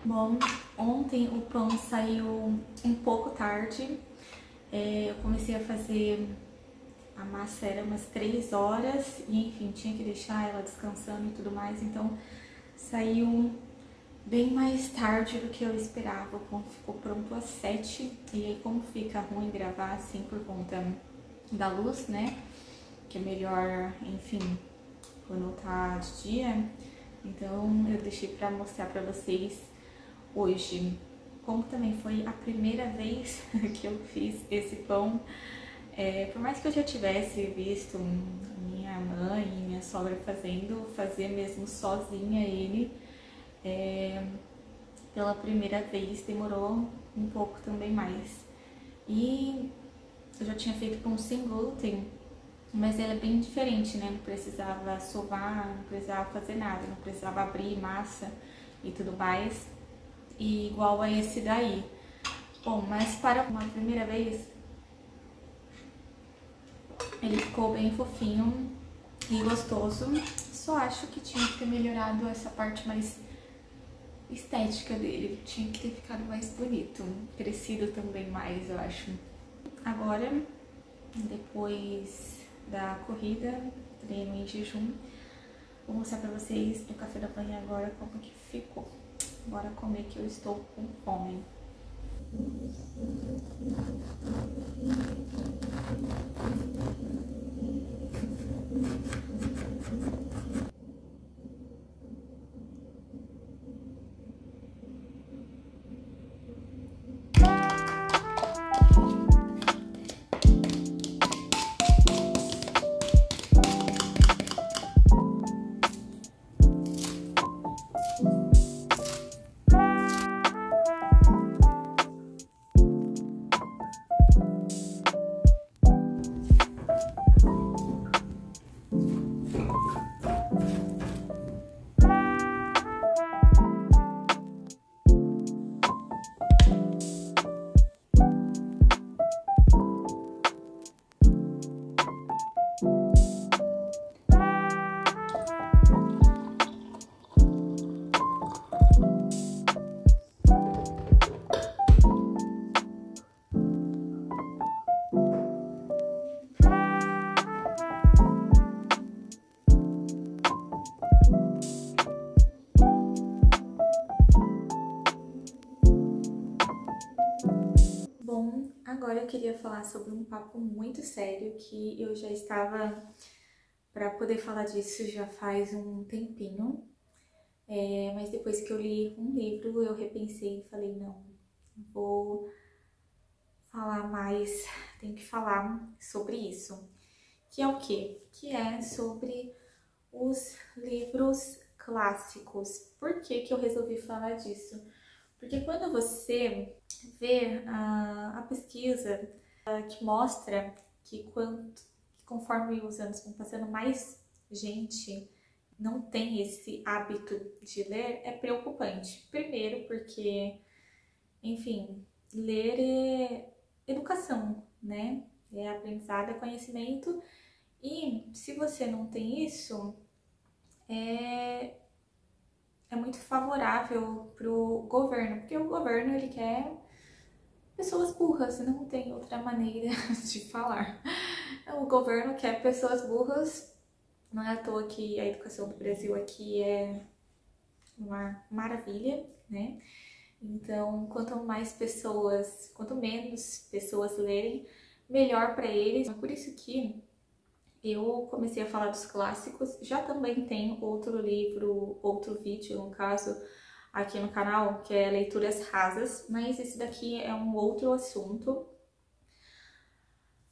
Bom, ontem o pão saiu um pouco tarde. Eu comecei a fazer a massa, era umas 3 horas e enfim, tinha que deixar ela descansando e tudo mais, então saiu bem mais tarde do que eu esperava. O pão ficou pronto às 7 e aí como fica ruim gravar assim por conta da luz, né? Que é melhor, enfim, quando tá de dia, então eu deixei pra mostrar pra vocês hoje. Como também foi a primeira vez que eu fiz esse pão, por mais que eu já tivesse visto minha mãe e minha sogra fazendo, fazia mesmo sozinha ele, pela primeira vez demorou um pouco também mais. E eu já tinha feito pão sem glúten, mas ele é bem diferente, né? Não precisava sovar, não precisava fazer nada, não precisava abrir massa e tudo mais, e igual a esse daí. Bom, mas para uma primeira vez, ele ficou bem fofinho e gostoso. Só acho que tinha que ter melhorado essa parte mais estética dele. Tinha que ter ficado mais bonito, crescido também mais, eu acho. Agora, depois da corrida, treino em jejum, vou mostrar pra vocês no café da manhã agora como que ficou. Bora comer que eu estou com fome. Bom, agora eu queria falar sobre um papo muito sério que eu já estava para poder falar disso já faz um tempinho, mas depois que eu li um livro eu repensei e falei, não, vou falar mais, tenho que falar sobre isso. Que é o quê? Que é sobre os livros clássicos. Por que que eu resolvi falar disso? Porque quando você vê a pesquisa que mostra que conforme os anos vão passando, mais gente não tem esse hábito de ler, é preocupante. Primeiro porque, enfim, ler é educação, né? É aprendizado, é conhecimento. E se você não tem isso, é muito favorável para o governo, porque o governo ele quer pessoas burras, não tem outra maneira de falar. O governo quer pessoas burras, não é à toa que a educação do Brasil aqui é uma maravilha, né? Então, quanto menos pessoas lerem, melhor para eles. É por isso que eu comecei a falar dos clássicos. Já também tem outro livro, outro vídeo, no caso, aqui no canal, que é Leituras Rasas, mas esse daqui é um outro assunto.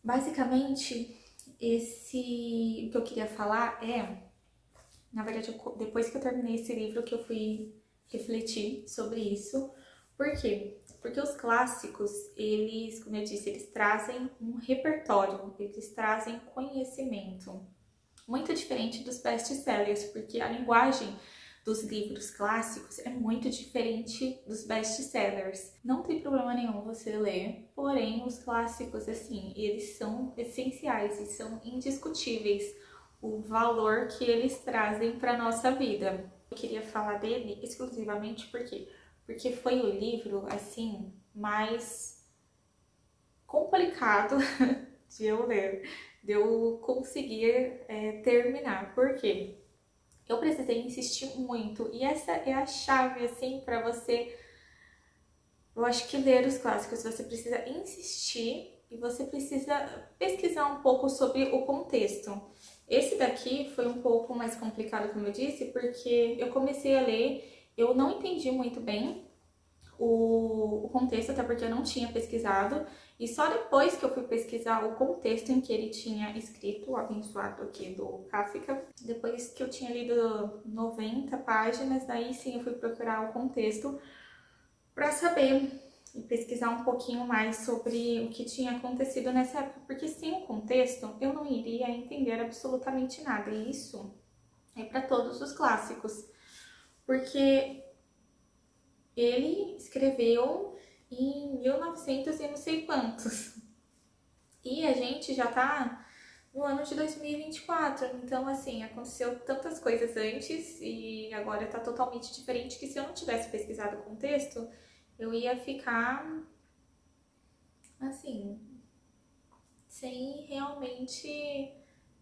Basicamente, o que eu queria falar na verdade, depois que eu terminei esse livro que eu fui refletir sobre isso. Por quê? Porque os clássicos, eles, como eu disse, eles trazem um repertório, eles trazem conhecimento. Muito diferente dos best-sellers, porque a linguagem dos livros clássicos é muito diferente dos best-sellers. Não tem problema nenhum você ler, porém os clássicos, assim, eles são essenciais e são indiscutíveis o valor que eles trazem para nossa vida. Eu queria falar dele exclusivamente porque foi o livro, assim, mais complicado de eu ler, de eu conseguir terminar. Por quê? Eu precisei insistir muito, e essa é a chave, assim, para você. Eu acho que ler os clássicos, você precisa insistir e você precisa pesquisar um pouco sobre o contexto. Esse daqui foi um pouco mais complicado, como eu disse, porque eu comecei a ler, eu não entendi muito bem o contexto, até porque eu não tinha pesquisado, e só depois que eu fui pesquisar o contexto em que ele tinha escrito, o abençoado aqui do Kafka, depois que eu tinha lido 90 páginas, daí sim eu fui procurar o contexto para saber e pesquisar um pouquinho mais sobre o que tinha acontecido nessa época, porque sem o contexto eu não iria entender absolutamente nada, e isso é para todos os clássicos, porque ele escreveu em 1900 e não sei quantos, e a gente já tá no ano de 2024, então assim, aconteceu tantas coisas antes e agora tá totalmente diferente, que se eu não tivesse pesquisado o contexto, eu ia ficar, assim, sem realmente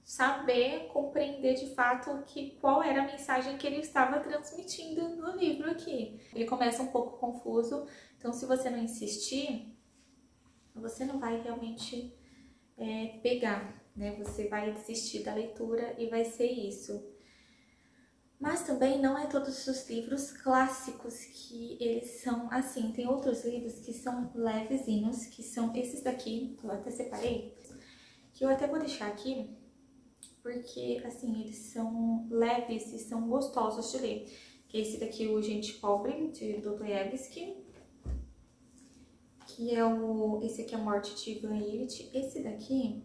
saber, compreender de fato qual era a mensagem que ele estava transmitindo no livro aqui. Ele começa um pouco confuso, então se você não insistir, você não vai realmente pegar, né? Você vai desistir da leitura e vai ser isso. Mas também não é todos os livros clássicos que eles são assim. Tem outros livros que são levezinhos, que são esses daqui, que eu até separei, que eu até vou deixar aqui, porque assim, eles são leves e são gostosos de ler. Que é esse daqui, o Gente Pobre, de Dostoiévski, que é esse aqui é a Morte de Ivan Ilitch. Esse daqui,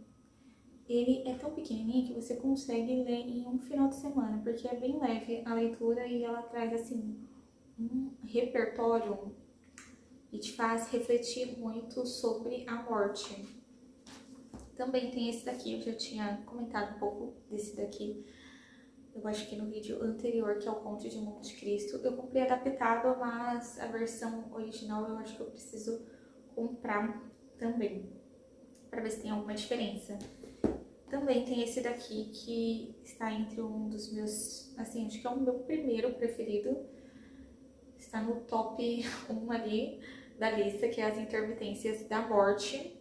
ele é tão pequenininho que você consegue ler em um final de semana, porque é bem leve a leitura e ela traz, assim, um repertório e te faz refletir muito sobre a morte. Também tem esse daqui, eu já tinha comentado um pouco desse daqui, eu acho que no vídeo anterior, que é o Conde de Monte Cristo. Eu comprei adaptado, mas a versão original eu acho que eu preciso comprar também, para ver se tem alguma diferença. Também tem esse daqui, que está entre um dos meus, assim, acho que é o meu primeiro preferido. Está no top 1 ali da lista, que é As Intermitências da Morte,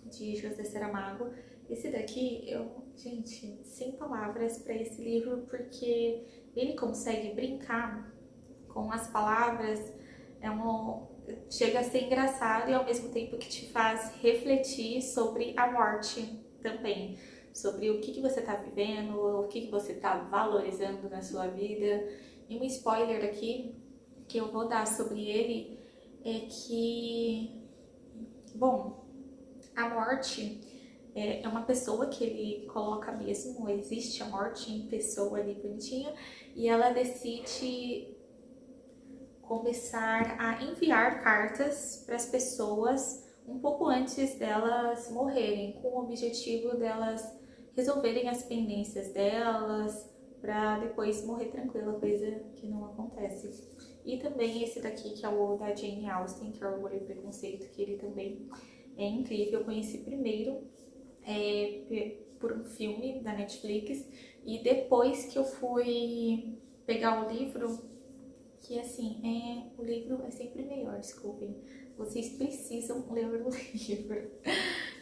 de José Saramago. Esse daqui, gente, sem palavras para esse livro, porque ele consegue brincar com as palavras, chega a ser engraçado e ao mesmo tempo que te faz refletir sobre a morte também, sobre o que você está vivendo, o que você está valorizando na sua vida. E um spoiler aqui que eu vou dar sobre ele é que, bom, a morte é uma pessoa que ele coloca mesmo, existe a morte em pessoa ali bonitinha, e ela decide começar a enviar cartas para as pessoas um pouco antes delas morrerem, com o objetivo delas resolverem as pendências delas, para depois morrer tranquila, coisa que não acontece. E também esse daqui, que é o da Jane Austen, que é o Orgulho e Preconceito, que ele também é incrível. Eu conheci primeiro por um filme da Netflix, e depois que eu fui pegar o livro, que assim, o livro é sempre melhor, desculpem, vocês precisam ler o livro.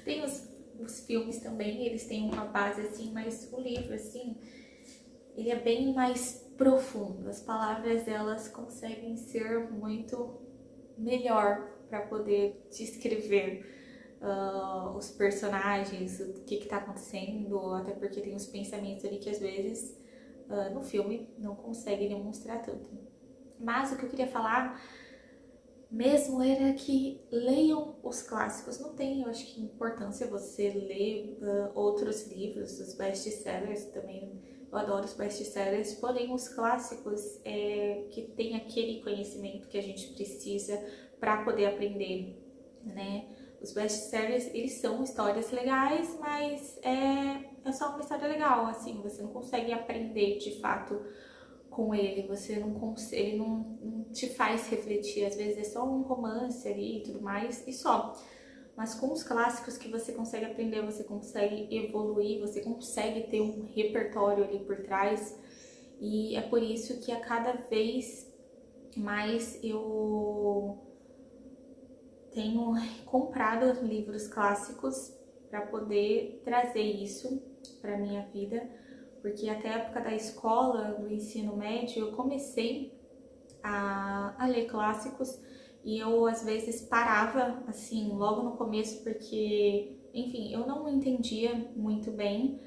Tem os filmes também, eles têm uma base assim, mas o livro assim, ele é bem mais profundo, as palavras delas conseguem ser muito melhor para poder descrever os personagens, o que tá acontecendo, até porque tem os pensamentos ali que às vezes no filme não conseguem demonstrar tanto. Mas o que eu queria falar mesmo era que leiam os clássicos. Não tem, eu acho que, importância você ler outros livros, os best-sellers também. Eu adoro os best-sellers, porém os clássicos que tem aquele conhecimento que a gente precisa para poder aprender, né? Os best-sellers, eles são histórias legais, mas é só uma história legal, assim, você não consegue aprender de fato com ele, ele não te faz refletir, às vezes é só um romance ali e tudo mais, e só. Mas com os clássicos que você consegue aprender, você consegue evoluir, você consegue ter um repertório ali por trás, e é por isso que a cada vez mais eu tenho comprado livros clássicos para poder trazer isso para minha vida, porque até a época da escola, do ensino médio, eu comecei a ler clássicos e eu às vezes parava assim logo no começo porque, enfim, eu não entendia muito bem,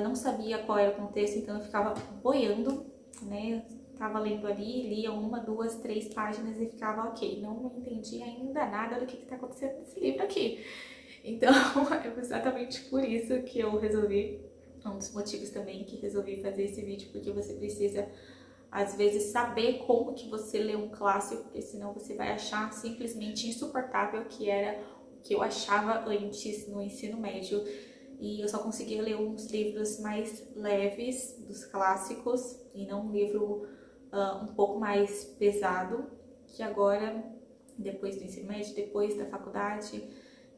não sabia qual era o contexto, então eu ficava boiando, né? Tava lendo ali, lia 1, 2, 3 páginas e ficava ok, não entendi ainda nada do que tá acontecendo nesse livro aqui. Então, é exatamente por isso que eu resolvi, um dos motivos também que resolvi fazer esse vídeo, porque você precisa, às vezes, saber como que você lê um clássico, porque senão você vai achar simplesmente insuportável, que era o que eu achava antes no ensino médio. E eu só conseguia ler uns livros mais leves dos clássicos e não um livro um pouco mais pesado, que agora, depois do ensino médio, depois da faculdade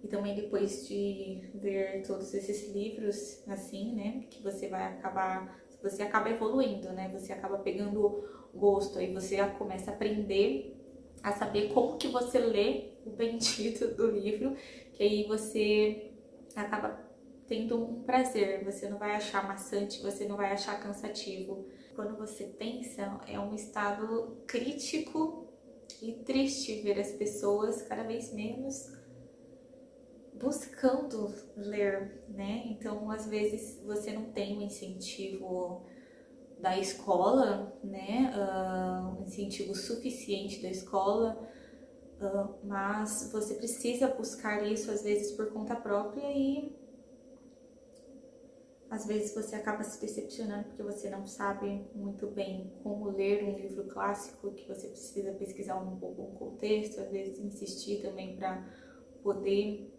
e também depois de ver todos esses livros, assim, né, que você acaba evoluindo, né, você acaba pegando gosto, aí você começa a aprender a saber como que você lê o bendito do livro, que aí você acaba tendo um prazer, você não vai achar maçante, você não vai achar cansativo. Quando você pensa, é um estado crítico e triste ver as pessoas cada vez menos buscando ler, né? Então, às vezes, você não tem um incentivo da escola, né? Um incentivo suficiente da escola, mas você precisa buscar isso, às vezes, por conta própria e às vezes você acaba se decepcionando porque você não sabe muito bem como ler um livro clássico, que você precisa pesquisar um pouco o contexto, às vezes insistir também para poder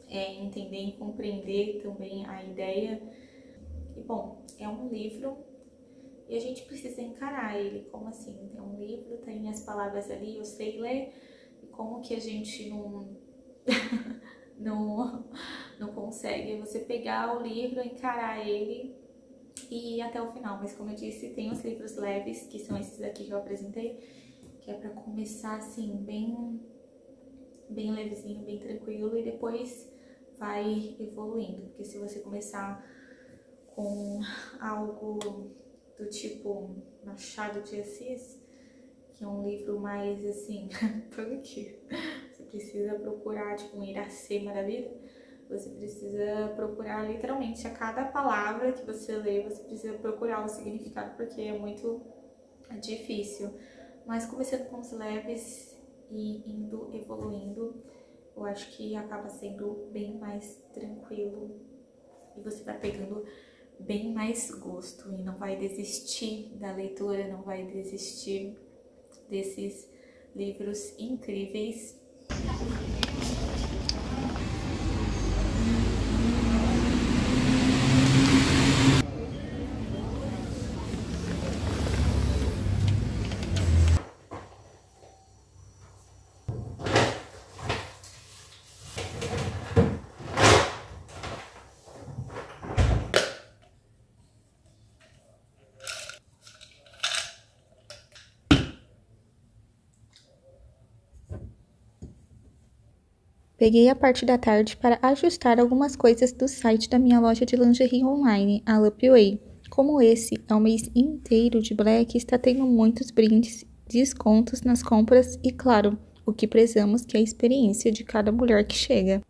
entender e compreender também a ideia. E bom, é um livro e a gente precisa encarar ele como assim, é um livro, tem as palavras ali, eu sei ler, e como que a gente não consegue você pegar o livro, encarar ele e ir até o final. Mas como eu disse, tem os livros leves, que são esses aqui que eu apresentei, que é para começar assim, bem levezinho, bem tranquilo, e depois vai evoluindo. Porque se você começar com algo do tipo Machado de Assis, que é um livro mais assim, punk, você precisa procurar tipo um Iracema da vida, você precisa procurar literalmente a cada palavra que você lê, você precisa procurar o significado, porque é muito difícil. Mas começando com os leves e indo evoluindo, eu acho que acaba sendo bem mais tranquilo e você vai pegando bem mais gosto e não vai desistir da leitura, não vai desistir desses livros incríveis. Peguei a parte da tarde para ajustar algumas coisas do site da minha loja de lingerie online, a Lupway. Como esse é o mês inteiro de Black, está tendo muitos brindes, descontos nas compras e, claro, o que prezamos que é a experiência de cada mulher que chega.